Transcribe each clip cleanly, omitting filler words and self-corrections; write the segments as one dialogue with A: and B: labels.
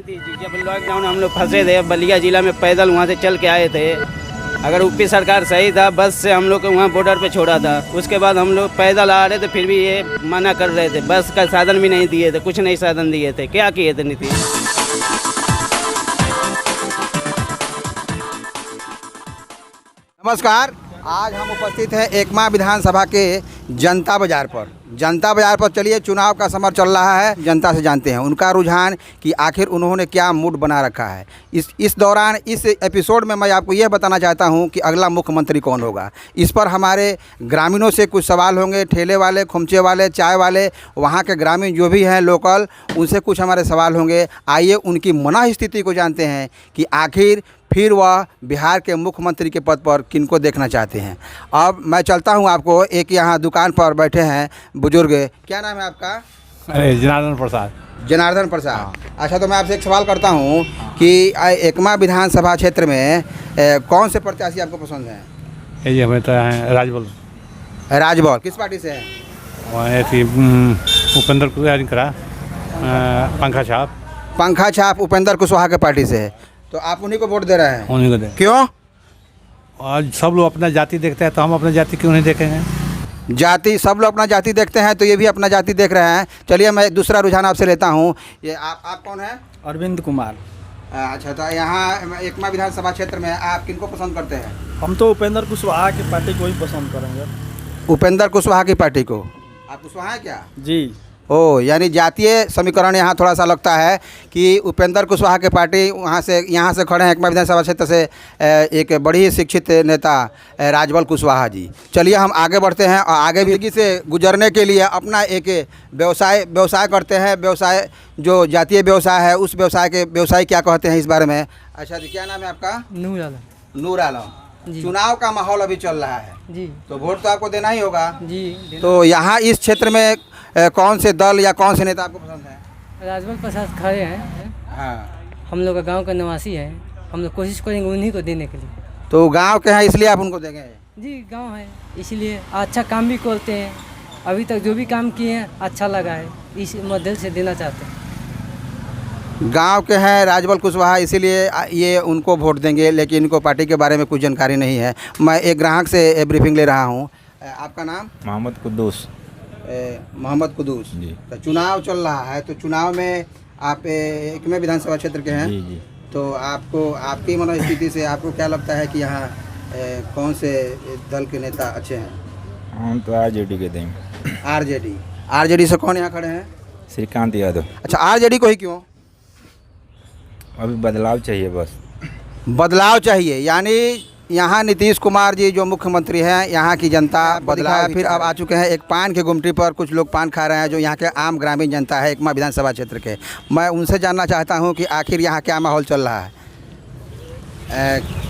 A: थी जी, जब लॉकडाउन हम लोग फंसे थे बलिया जिला में, पैदल वहाँ से चल के आए थे। अगर यूपी सरकार सही था, बस से हम लोग को वहाँ बॉर्डर पे छोड़ा था। उसके बाद हम लोग पैदल आ रहे थे, फिर भी ये मना कर रहे थे। बस का साधन भी नहीं दिए थे, कुछ नहीं साधन दिए थे। क्या किए थे नीतीश?
B: नमस्कार, आज हम उपस्थित हैं एकमा विधानसभा के जनता बाजार पर। जनता बाजार पर चलिए, चुनाव का समर चल रहा है, जनता से जानते हैं उनका रुझान कि आखिर उन्होंने क्या मूड बना रखा है। इस दौरान इस एपिसोड में मैं आपको यह बताना चाहता हूं कि अगला मुख्यमंत्री कौन होगा। इस पर हमारे ग्रामीणों से कुछ सवाल होंगे, ठेले वाले, खुमचे वाले, चाय वाले, वहाँ के ग्रामीण जो भी हैं लोकल, उनसे कुछ हमारे सवाल होंगे। आइए उनकी मनः स्थिति को जानते हैं कि आखिर फिर वह बिहार के मुख्यमंत्री के पद पर किनको देखना चाहते हैं। अब मैं चलता हूं, आपको एक यहाँ दुकान पर बैठे हैं बुजुर्ग। क्या नाम है आपका?
C: जनार्दन प्रसाद।
B: जनार्दन प्रसाद। अच्छा, तो मैं आपसे एक सवाल करता हूं कि एकमा विधानसभा क्षेत्र में कौन से प्रत्याशी आपको पसंद हैं?
C: ये हमें तो हैं राजबल।
B: राजबल किस पार्टी से है?
C: वहाँ थी उपेंद्र कुशवाहा, पंखा छाप।
B: पंखा छाप उपेंद्र कुशवाहा के पार्टी से है, तो आप उन्हीं को वोट दे रहे हैं?
C: उन्हीं को दे।
B: क्यों?
C: और सब लोग अपना जाति देखते हैं, तो हम अपना जाति क्यों नहीं देखेंगे?
B: जाति, सब लोग अपना जाति देखते हैं, तो ये भी अपना जाति देख रहे हैं। चलिए, मैं दूसरा रुझान आपसे लेता हूँ। ये आप कौन हैं?
D: अरविंद कुमार।
B: अच्छा, तो यहाँ एकमा विधानसभा क्षेत्र में आप किनको पसंद करते हैं?
D: हम तो उपेंद्र कुशवाहा की पार्टी को ही पसंद करेंगे।
B: उपेंद्र कुशवाहा की पार्टी को। आप कुशवाहा हैं क्या?
D: जी।
B: ओ, यानी जातीय समीकरण यहाँ थोड़ा सा लगता है कि उपेंद्र कुशवाहा की पार्टी यहाँ से खड़े हैं एकमा विधानसभा क्षेत्र से एक बड़ी ही शिक्षित नेता राजबल कुशवाहा जी। चलिए हम आगे बढ़ते हैं और आगे भी से गुजरने के लिए अपना एक व्यवसाय करते हैं। व्यवसाय जो जातीय व्यवसाय है, उस व्यवसाय क्या कहते हैं इस बारे में। अच्छा जी, क्या नाम है आपका?
E: नूर आलम।
B: नूर आलम। चुनाव का माहौल अभी चल रहा है
E: जी,
B: तो वोट तो आपको देना ही होगा
E: जी।
B: तो यहाँ इस क्षेत्र में कौन से दल या कौन से नेता आपको पसंद है?
E: राजबल प्रसाद खड़े हैं।
B: हाँ,
E: हम लोग का गांव का निवासी है, हम लोग कोशिश करेंगे उन्हीं को देने के लिए।
B: तो गांव के हैं इसलिए आप उनको देंगे?
E: जी, गांव है इसलिए अच्छा काम भी करते हैं। अभी तक जो भी काम किए हैं अच्छा लगा है, इस मध्य से देना चाहते हैं।
B: गांव के हैं राजबल कुशवाहा, इसीलिए ये उनको वोट देंगे, लेकिन इनको पार्टी के बारे में कुछ जानकारी नहीं है। मैं एक ग्राहक से ब्रीफिंग ले रहा हूँ। आपका नाम?
F: मोहम्मद कुद्दूस।
B: मोहम्मद कुद्दूस
F: जी।
B: तो चुनाव चल रहा है, तो चुनाव में आप एकमा विधानसभा क्षेत्र के हैं।
F: जी जी।
B: तो आपको, आपकी मनोस्थिति से आपको क्या लगता है कि यहाँ कौन से दल के नेता अच्छे हैं?
F: हम तो आरजेडी के देंगे।
B: आरजेडी से कौन यहाँ खड़े हैं?
F: श्रीकांत यादव।
B: अच्छा, आरजेडी को ही क्यों?
F: अभी बदलाव चाहिए, बस
B: बदलाव चाहिए, यानी यहाँ नीतीश कुमार जी जो मुख्यमंत्री हैं, यहाँ की जनता बदलाव। फिर अब आ चुके हैं एक पान की गुमटी पर, कुछ लोग पान खा रहे हैं जो यहाँ के आम ग्रामीण जनता है एकमा विधानसभा क्षेत्र के। मैं उनसे जानना चाहता हूँ कि आखिर यहाँ क्या माहौल चल रहा है।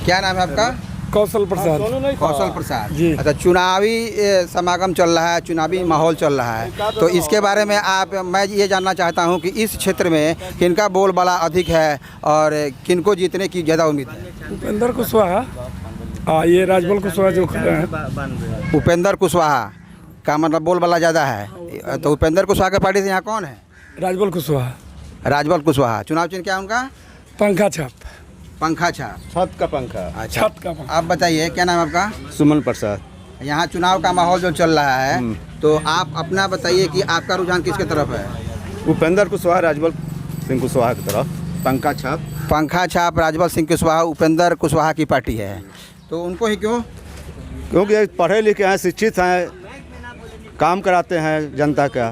B: क्या नाम है आपका?
D: कौशल प्रसाद।
B: कौशल प्रसाद
D: जी।
B: अच्छा, चुनावी समागम चल रहा है, चुनावी माहौल चल रहा है, तो इसके बारे में मैं ये जानना चाहता हूँ कि इस क्षेत्र में किनका बोलबाला अधिक है और किनको जीतने की ज़्यादा उम्मीद है?
D: उपेंद्र कुशवाहा। ये राजबल कुशवाहा जो खड़े हैं।
B: उपेंद्र कुशवाहा का मतलब बोलबाला ज़्यादा है, तो उपेंद्र कुशवाहा के पार्टी से यहाँ कौन है?
D: राजबल कुशवाहा।
B: राजबल कुशवाहा। चुनाव चिन्ह क्या है उनका?
D: पंखा छाप।
B: पंखा छाप।
G: छत का पंखा।
B: अच्छा,
D: छत का पंखा।
B: आप बताइए, क्या नाम है आपका?
G: सुमन प्रसाद।
B: यहाँ चुनाव का माहौल जो चल रहा है, तो आप अपना बताइए कि आपका रुझान किसके तरफ है?
G: उपेंद्र कुशवाहा, राजबल सिंह कुशवाहा की तरफ। पंखा छाप।
B: पंखा छाप राजबल सिंह कुशवाहा, उपेंद्र कुशवाहा की पार्टी है, तो उनको ही क्यों?
G: क्योंकि ये पढ़े लिखे हैं, शिक्षित हैं, काम कराते हैं जनता का।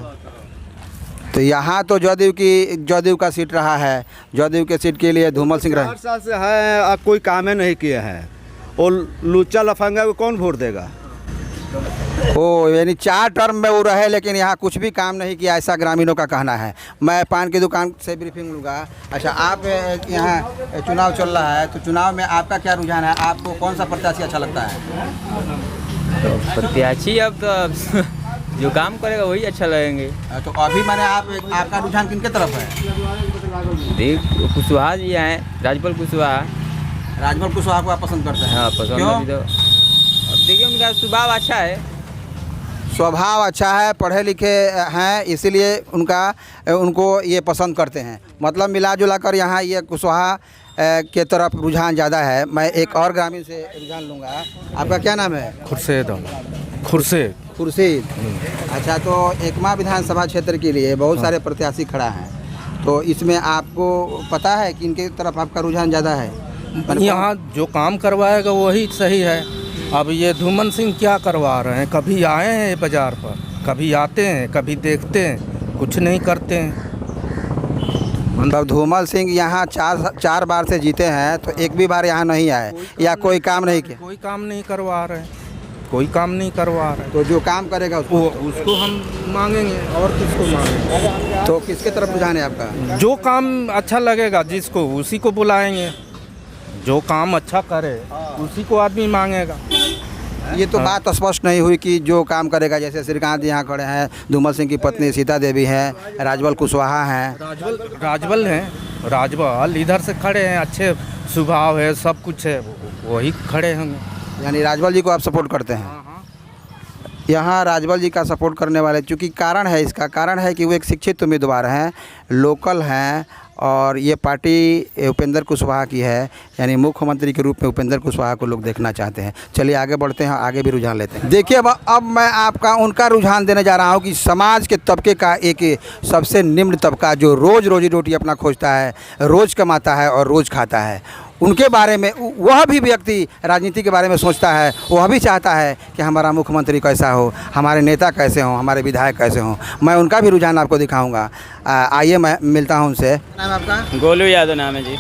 B: तो यहाँ तो जदयू का सीट रहा है, जदयू के सीट के लिए धूमल सिंह रहे।
G: 4 साल से है, अब कोई काम ही नहीं किए हैं, और लुच्चा लफंगा को कौन वोट देगा?
B: ओ, यानी 4 टर्म में वो रहे लेकिन यहाँ कुछ भी काम नहीं किया, ऐसा ग्रामीणों का कहना है। मैं पान की दुकान से ब्रीफिंग लूँगा। अच्छा, आप यहाँ चुनाव चल रहा है, तो चुनाव में आपका क्या रुझान है? आपको कौन सा प्रत्याशी अच्छा लगता है?
H: तो प्रत्याशी अब तो जो काम करेगा वही अच्छा लगेंगे।
B: तो अभी मैंने आपका रुझान किनके तरफ है?
H: देख, कुशवाहा जी हैं, राजबल कुशवाहा।
B: राजबल कुशवाहा को आप पसंद करते हैं?
H: हाँ, पसंद
B: क्यों?
H: है। तो अब देखिए, उनका स्वभाव अच्छा है।
B: स्वभाव अच्छा है, पढ़े लिखे हैं, इसीलिए उनको ये पसंद करते हैं। मतलब मिला जुला कर यहाँ ये कुशवाहा के तरफ रुझान ज़्यादा है। मैं एक और ग्रामीण से रुझान लूँगा। आपका क्या नाम है?
C: खुर्शीद।
B: खुर्शीद। अच्छा, तो एकमा विधानसभा क्षेत्र के लिए बहुत सारे प्रत्याशी खड़ा हैं, तो इसमें आपको पता है कि इनके तरफ आपका रुझान ज़्यादा है?
I: यहाँ जो काम करवाएगा वही सही है। अब ये धूमन सिंह क्या करवा रहे हैं? कभी आए हैं बाज़ार पर, कभी आते हैं, कभी देखते हैं, कुछ नहीं करते हैं।
B: मतलब धूमल सिंह यहाँ चार बार से जीते हैं, तो एक भी बार यहाँ नहीं आए या कोई काम नहीं किया?
I: कोई काम नहीं करवा रहे हैं, कोई काम नहीं करवा रहे।
B: तो जो काम करेगा
I: उसको हम मांगेंगे, और किसको मांगेंगे?
B: तो किसके तरफ रुझान है आपका?
I: जो काम अच्छा लगेगा जिसको, उसी को बुलाएंगे। जो काम अच्छा करे उसी को आदमी मांगेगा।
B: ये तो बात स्पष्ट नहीं हुई कि जो काम करेगा। जैसे श्रीकांत यहाँ खड़े हैं, धूमल सिंह की पत्नी सीता देवी हैं, राजबल कुशवाहा हैं।
I: राजबल हैं, राजबल इधर से खड़े हैं, अच्छे स्वभाव है, सब कुछ है, वही खड़े होंगे।
B: यानी राजबल जी को आप सपोर्ट करते हैं? यहाँ राजबल जी का सपोर्ट करने वाले, चूँकि कारण है, इसका कारण है कि वो एक शिक्षित उम्मीदवार हैं, लोकल हैं, और ये पार्टी उपेंद्र कुशवाहा की है, यानी मुख्यमंत्री के रूप में उपेंद्र कुशवाहा को लोग देखना चाहते हैं। चलिए आगे बढ़ते हैं, आगे भी रुझान लेते हैं। देखिए अब मैं आपका उनका रुझान देने जा रहा हूँ कि समाज के तबके का एक सबसे निम्न तबका जो रोज़ रोजी रोटी अपना खोजता है, रोज़ कमाता है और रोज़ खाता है, उनके बारे में वह भी व्यक्ति राजनीति के बारे में सोचता है। वह भी चाहता है कि हमारा मुख्यमंत्री कैसा हो, हमारे नेता कैसे हों, हमारे विधायक कैसे हों। मैं उनका भी रुझान आपको दिखाऊंगा। आइए मैं मिलता हूं उनसे। नाम आपका?
A: गोलू यादव नाम है जी।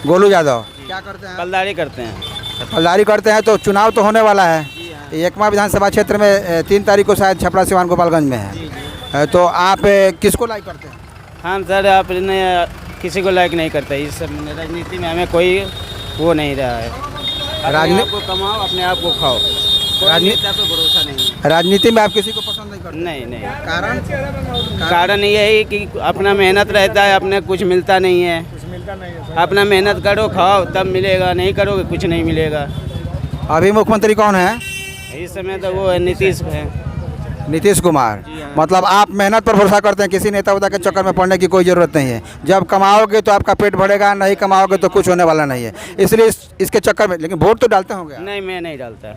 B: गोलू यादव क्या करते हैं?
A: पलदारी करते हैं।
B: पलदारी करते हैं। तो चुनाव तो होने वाला है। एकमा विधानसभा क्षेत्र में 3 तारीख को शायद छपरा सिवान गोपालगंज में है। तो आप किसको लाइक करते हैं?
A: हम सर अपने किसी को लाइक नहीं करते। इस राजनीति में हमें कोई वो नहीं रहा है। राजनीति को कमाओ, अपने आप को खाओ, राजनीति पे भरोसा नहीं।
B: राजनीति में आप किसी को पसंद नहीं करते?
A: नहीं। कारण ये है कि अपना मेहनत रहता है, अपने कुछ मिलता नहीं है। अपना मेहनत करो, खाओ, तब मिलेगा, नहीं करोगे कुछ नहीं मिलेगा।
B: अभी मुख्यमंत्री कौन है
A: इस समय? तो वो है नीतीश है,
B: नीतीश कुमार। मतलब आप मेहनत पर भरोसा करते हैं, किसी नेता उता के चक्कर में पड़ने की कोई ज़रूरत नहीं है। जब कमाओगे तो आपका पेट भरेगा, नहीं कमाओगे तो कुछ होने वाला नहीं है। इसलिए इसके चक्कर में। लेकिन वोट तो डालते होंगे?
A: नहीं, मैं नहीं डालता।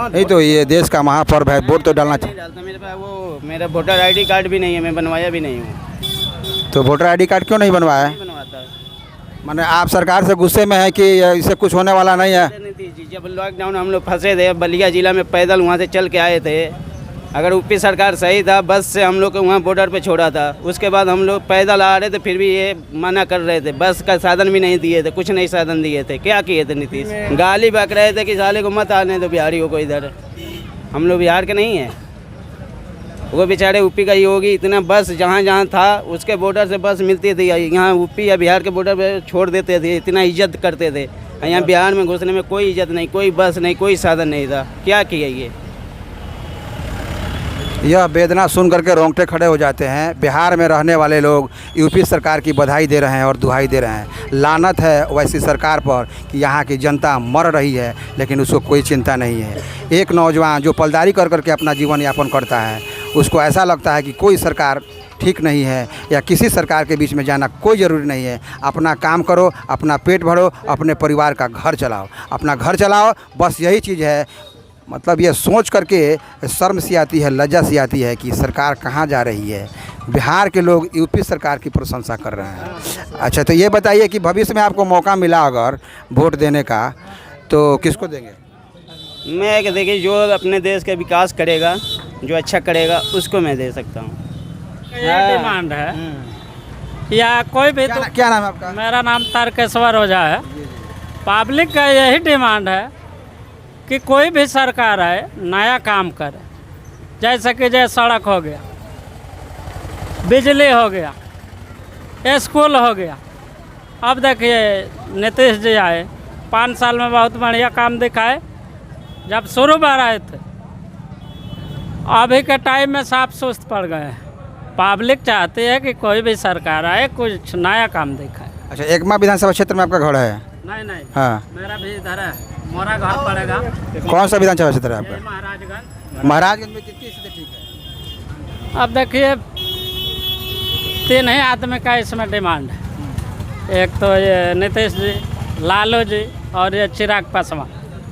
B: नहीं तो ये देश का महापर्व है, वोट तो डालना चाहिए।
A: मेरे पास वो मेरा वोटर ID कार्ड भी नहीं है, मैं बनवाया भी नहीं हूँ।
B: तो वोटर ID कार्ड क्यों नहीं बनवाया?
A: नहीं बनवाता।
B: माने आप सरकार से गुस्से में है कि इससे कुछ होने वाला नहीं है?
A: नीतीश जी, जब लॉकडाउन हम लोग फंसे थे बलिया जिला में, पैदल वहाँ से चल के आए थे। अगर यूपी सरकार सही था, बस से हम लोग को वहाँ बॉर्डर पे छोड़ा था। उसके बाद हम लोग पैदल आ रहे थे, फिर भी ये मना कर रहे थे। बस का साधन भी नहीं दिए थे, कुछ नहीं साधन दिए थे। क्या किए थे नीतीश? गाली बक रहे थे कि साले को मत आने दो बिहारियों को इधर। हम लोग बिहार के नहीं हैं। वो बेचारे यूपी का ही होगी। इतना बस जहाँ जहाँ था उसके बॉर्डर से बस मिलती थी, यहाँ यूपी या बिहार के बॉर्डर पे छोड़ देते थे। इतना इज्जत करते थे। यहाँ बिहार में घुसने में कोई इज्जत नहीं, कोई बस नहीं, कोई साधन नहीं था। क्या किया ये?
B: यह वेदना सुन करके रोंगटे खड़े हो जाते हैं। बिहार में रहने वाले लोग यूपी सरकार की बधाई दे रहे हैं और दुहाई दे रहे हैं। लानत है वैसी सरकार पर कि यहाँ की जनता मर रही है, लेकिन उसको कोई चिंता नहीं है। एक नौजवान जो पलदारी कर करके अपना जीवन यापन करता है, उसको ऐसा लगता है कि कोई सरकार ठीक नहीं है या किसी सरकार के बीच में जाना कोई ज़रूरी नहीं है। अपना काम करो, अपना पेट भरो, अपने परिवार का घर चलाओ, अपना घर चलाओ, बस यही चीज़ है। मतलब ये सोच करके शर्म सी आती है, लज्जा सी आती है कि सरकार कहाँ जा रही है। बिहार के लोग यूपी सरकार की प्रशंसा कर रहे हैं। अच्छा, तो ये बताइए कि भविष्य में आपको मौका मिला अगर वोट देने का, तो किसको देंगे?
A: मैं देखिए, जो अपने देश का विकास करेगा, जो अच्छा करेगा, उसको मैं दे सकता हूँ।
J: डिमांड है या कोई भी तो।
B: क्या नाम है आपका?
J: मेरा नाम तारकेश्वर ओझा है। पब्लिक का यही डिमांड है कि कोई भी सरकार आए, नया काम करे। जैसे कि सड़क हो गया, बिजली हो गया, स्कूल हो गया। अब देखिए नीतीश जी आए, 5 साल में बहुत बढ़िया काम दिखाए जब शुरू बार आए थे। अभी के टाइम में साफ सुस्त पड़ गए हैं। पब्लिक चाहती है कि कोई भी सरकार आए, कुछ नया काम दिखाए।
B: अच्छा, एकमा विधानसभा क्षेत्र में आपका घर है?
J: नहीं,
B: हाँ,
J: मेरा भी इधर है। मोरा घर पड़ेगा।
B: कौन सा विधानसभा क्षेत्र है आपका?
J: महाराजगंज।
B: महाराजगंज में कितनी स्थिति ठीक है?
J: अब देखिए 3 ही आदमी का इसमें डिमांड है। एक तो ये नीतीश जी, लालू जी और ये चिराग पासवान।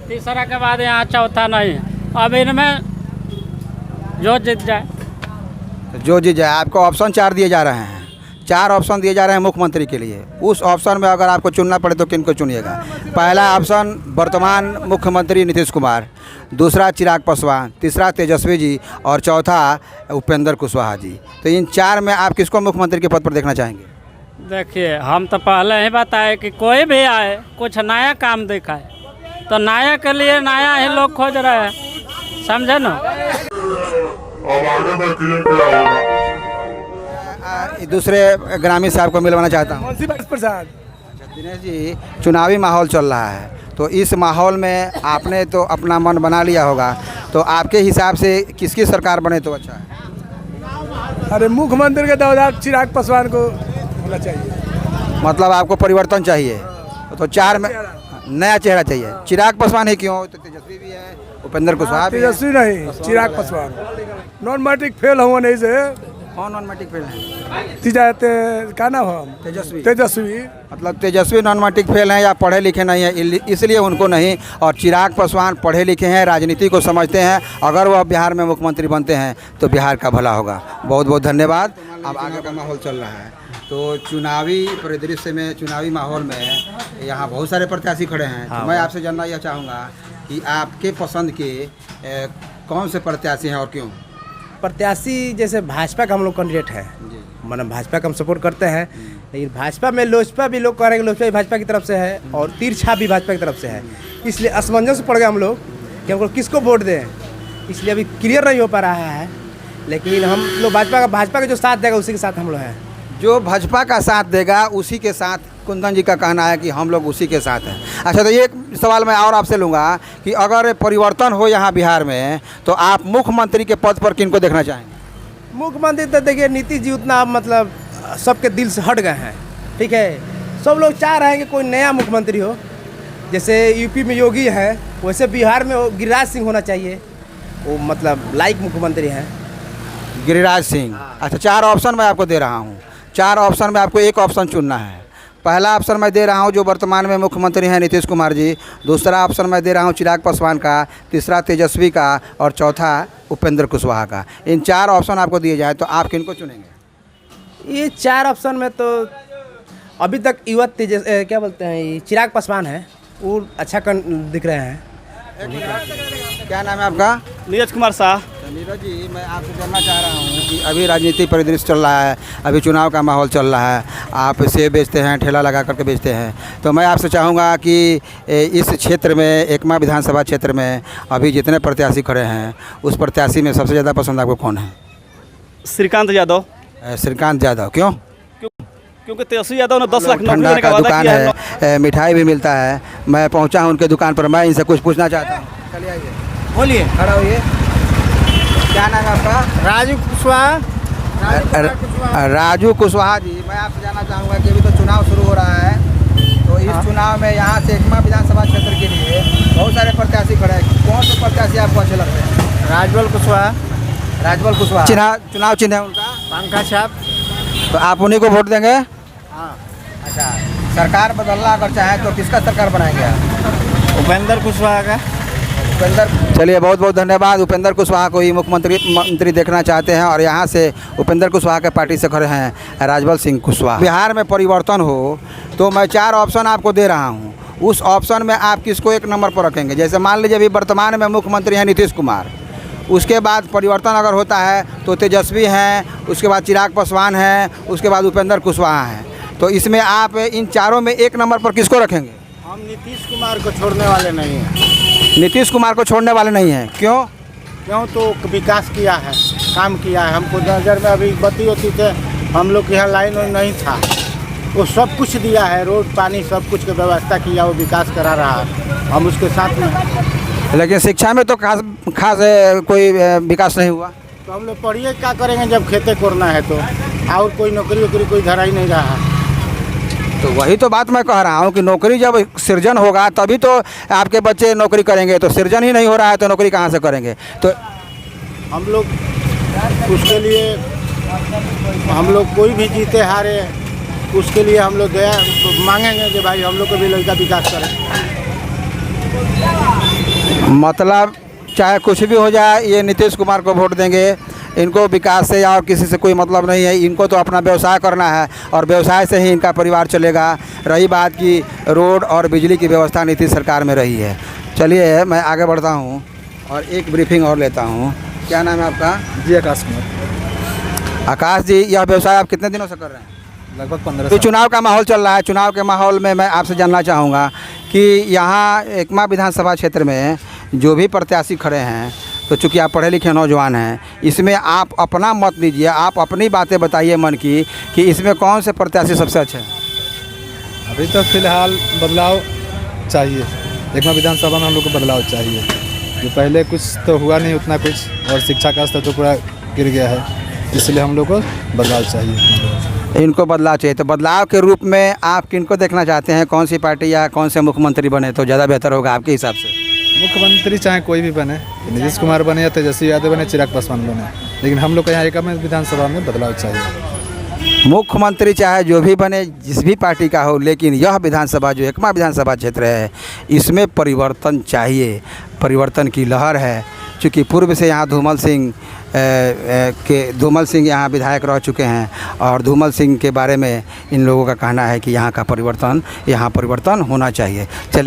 J: तीसरा के बाद यहाँ चौथा नहीं है। अब इनमें जो जीत जाए।
B: तो जो जी जाए, आपको ऑप्शन 4 दिए जा रहे हैं। 4 ऑप्शन दिए जा रहे हैं मुख्यमंत्री के लिए। उस ऑप्शन में अगर आपको चुनना पड़े तो किन को चुनिएगा? पहला ऑप्शन वर्तमान मुख्यमंत्री नीतीश कुमार, दूसरा चिराग पासवान, तीसरा तेजस्वी जी और चौथा उपेंद्र कुशवाहा जी। तो इन 4 में आप किसको मुख्यमंत्री के पद पर देखना चाहेंगे?
J: देखिए हम तो पहले ही बताए कि कोई भी आए कुछ नया काम दिखाए, तो नया के लिए नया ही लोग खोज रहे हैं, समझे ना।
B: दूसरे ग्रामीण साहब को मिलवाना चाहता हूँ।
D: प्रसाद।
B: दिनेश जी, चुनावी माहौल चल रहा है, तो इस माहौल में आपने तो अपना मन बना लिया होगा, तो आपके हिसाब से किसकी सरकार बने तो अच्छा है?
D: अरे मुख्यमंत्री के दावेदार चिराग पासवान को होना चाहिए।
B: मतलब आपको परिवर्तन चाहिए, तो 4 में नया चेहरा चाहिए। चिराग पासवान ही क्यों? तो तेजस्वी भी है, उपेंद्र कुशवाहा भी है।
D: तेजस्वी नहीं, Chirag Paswan. Non matric fail हुआ नहीं से।
B: कौन नॉन मैट्रिक फेल है?
D: क्या नाम है?
B: तेजस्वी।
D: तेजस्वी
B: मतलब तेजस्वी नॉन मैट्रिक फेल हैं या पढ़े लिखे नहीं हैं, इसलिए उनको नहीं। और चिराग पासवान पढ़े लिखे हैं, राजनीति को समझते हैं। अगर वह बिहार में मुख्यमंत्री बनते हैं तो बिहार का भला होगा। बहुत बहुत धन्यवाद। अब आगे का माहौल चल रहा है, तो चुनावी परिदृश्य में, चुनावी माहौल में यहाँ बहुत सारे प्रत्याशी खड़े हैं। तो मैं आपसे जानना यह चाहूँगा कि आपके पसंद के कौन से प्रत्याशी हैं और क्यों?
K: प्रत्याशी जैसे भाजपा का हम लोग कैंडिडेट है, मतलब भाजपा का हम सपोर्ट करते हैं, लेकिन भाजपा में लोजपा भी लोग करेंगे, लोजपा भी भाजपा की तरफ से है और तिरछा भी भाजपा की तरफ से है। इसलिए असमंजस पड़ गया हम लोग कि हमको किसको वोट दें, इसलिए अभी क्लियर नहीं हो पा रहा है। लेकिन हम लोग भाजपा का जो साथ देगा उसी के साथ हम लोग हैं।
B: जो भाजपा का साथ देगा उसी के साथ, कुंदन जी का कहना है कि हम लोग उसी के साथ हैं। अच्छा, तो एक सवाल मैं और आपसे लूँगा कि अगर परिवर्तन हो यहाँ बिहार में, तो आप मुख्यमंत्री के पद पर किनको देखना चाहेंगे?
K: मुख्यमंत्री तो देखिए नीतीश जी उतना मतलब सबके दिल से हट गए हैं, ठीक है। सब लोग चाह रहे हैं कि कोई नया मुख्यमंत्री हो, जैसे यूपी में योगी है वैसे बिहार में गिरिराज सिंह होना चाहिए, वो मतलब लाइक मुख्यमंत्री हैं।
B: गिरिराज सिंह। अच्छा, 4 ऑप्शन मैं आपको दे रहा हूँ। 4 ऑप्शन में आपको एक ऑप्शन चुनना है। पहला ऑप्शन मैं दे रहा हूं जो वर्तमान में मुख्यमंत्री हैं नीतीश कुमार जी, दूसरा ऑप्शन मैं दे रहा हूं चिराग पासवान का, तीसरा तेजस्वी का और चौथा उपेंद्र कुशवाहा का। इन 4 ऑप्शन आपको दिए जाए तो आप किनको चुनेंगे?
K: ये 4 ऑप्शन में तो अभी तक युवा क्या बोलते हैं, ये चिराग पासवान है, वो अच्छा दिख रहे हैं।
B: क्या नाम है आपका?
A: नीरज कुमार शाह।
B: नीरज जी, मैं आपसे जानना चाह रहा हूँ कि अभी राजनीतिक परिदृश्य चल रहा है, अभी चुनाव का माहौल चल रहा है, आप सेब बेचते हैं, ठेला लगा करके बेचते हैं, तो मैं आपसे चाहूँगा कि इस क्षेत्र में, एकमा विधानसभा क्षेत्र में अभी जितने प्रत्याशी खड़े हैं उस प्रत्याशी में सबसे ज़्यादा पसंद आपको कौन है?
A: श्रीकांत यादव।
B: श्रीकांत यादव। क्यों?
A: क्योंकि तेजस्वी यादव ने 10 लाख
B: ठंडा का दुकान है, मिठाई भी मिलता है। मैं पहुंचा हूं उनके दुकान पर, मैं इनसे कुछ पूछना चाहता हूं। चलिए आइए, बोलिए, खड़ा होइए। क्या नाम है आपका?
K: राजू कुशवाहा।
B: राजू कुशवाहा जी, मैं आपसे जानना चाहूँगा कि अभी तो चुनाव शुरू हो रहा है, तो इस चुनाव में यहाँ से एकमा विधानसभा क्षेत्र के लिए बहुत सारे प्रत्याशी खड़े हैं। कौन से प्रत्याशी आपको अच्छे लगते हैं?
K: राजबल कुशवाहा।
B: राजबल कुशवाहा। चुनाव चिन्ह है उनका
K: पंखा छाप,
B: तो आप उन्हीं को वोट देंगे?
K: हाँ।
B: अच्छा, सरकार बदलना अगर चाहें तो किसका सरकार बनाएंगे आप?
K: उपेंद्र कुशवाहा का।
B: उपेंद्र। चलिए, बहुत बहुत धन्यवाद। उपेंद्र कुशवाहा को ही मुख्यमंत्री देखना चाहते हैं और यहाँ से उपेंद्र कुशवाहा के पार्टी से खड़े हैं राजबल सिंह कुशवाहा। बिहार में परिवर्तन हो तो मैं 4 ऑप्शन आपको दे रहा हूँ, उस ऑप्शन में आप किसको 1 नंबर पर रखेंगे? जैसे मान लीजिए अभी वर्तमान में मुख्यमंत्री हैं नीतीश कुमार, उसके बाद परिवर्तन अगर होता है तो तेजस्वी हैं, उसके बाद चिराग पासवान हैं, उसके बाद उपेंद्र कुशवाहा हैं, तो इसमें आप इन चारों में 1 नंबर पर किसको रखेंगे?
K: हम नीतीश कुमार को छोड़ने वाले नहीं हैं।
B: नीतीश कुमार को छोड़ने वाले नहीं हैं। क्यों?
K: क्यों तो विकास किया है, काम किया है। हमको नज़र में अभी बत्ती होती थे, हम लोग के यहाँ लाइन नहीं था, वो सब कुछ दिया है, रोड पानी सब कुछ की व्यवस्था किया, वो विकास करा रहा है, हम उसके साथ में।
B: लेकिन शिक्षा में तो खास कोई विकास नहीं हुआ।
K: तो हम लोग पढ़िए क्या करेंगे जब खेते कोरना है तो, और कोई नौकरी वोकरी कोई धरा ही नहीं रहा।
B: तो वही तो बात मैं कह रहा हूँ कि नौकरी जब सृजन होगा तभी तो आपके बच्चे नौकरी करेंगे, तो सृजन ही नहीं हो रहा है तो नौकरी कहाँ से करेंगे? तो
K: हम लोग उसके लिए हम लोग कोई भी जीते हारे उसके लिए हम लोग दया मांगेंगे कि भाई हम लोग को भी लड़का विकास करें।
B: मतलब चाहे कुछ भी हो जाए ये नीतीश कुमार को वोट देंगे। इनको विकास से और किसी से कोई मतलब नहीं है। इनको तो अपना व्यवसाय करना है और व्यवसाय से ही इनका परिवार चलेगा। रही बात की रोड और बिजली की व्यवस्था नीतीश सरकार में रही है। चलिए मैं आगे बढ़ता हूँ और एक ब्रीफिंग और लेता हूँ। क्या नाम है आपका?
C: जी आकाश कुमार।
B: आकाश जी, यह व्यवसाय आप कितने दिनों से कर रहे हैं?
C: लगभग 15
B: तो चुनाव का माहौल चल रहा है। चुनाव के माहौल में मैं आपसे जानना चाहूँगा कि यहाँ एकमा विधानसभा क्षेत्र में जो भी प्रत्याशी खड़े हैं, तो चूँकि आप पढ़े लिखे नौजवान हैं, इसमें आप अपना मत दीजिए, आप अपनी बातें बताइए मन की कि इसमें कौन से प्रत्याशी सबसे अच्छे हैं।
C: अभी तो फिलहाल बदलाव चाहिए। एकमा विधानसभा में हम लोग को बदलाव चाहिए। जो पहले कुछ तो हुआ नहीं उतना कुछ, और शिक्षा का स्तर तो पूरा गिर गया है, इसलिए हम लोग को बदलाव चाहिए।
B: इनको बदलाव चाहिए। तो बदलाव के रूप में आप किनको देखना चाहते हैं? कौन सी पार्टी या कौन से मुख्यमंत्री बने तो ज़्यादा बेहतर होगा आपके हिसाब से?
C: मुख्यमंत्री चाहे कोई भी बने, नीतीश कुमार बने या तेजस्वी यादव बने, चिराग पासवान बने, लेकिन हम लोग को यहाँ एकमा विधानसभा में बदलाव चाहिए।
B: मुख्यमंत्री चाहे जो भी बने, जिस भी पार्टी का हो, लेकिन यह विधानसभा जो एकमा विधानसभा क्षेत्र है, इसमें परिवर्तन चाहिए। परिवर्तन की लहर है। चूँकि पूर्व से यहाँ धूमल सिंह यहाँ विधायक रह चुके हैं और धूमल सिंह के बारे में इन लोगों का कहना है कि यहाँ परिवर्तन होना चाहिए। चलिए।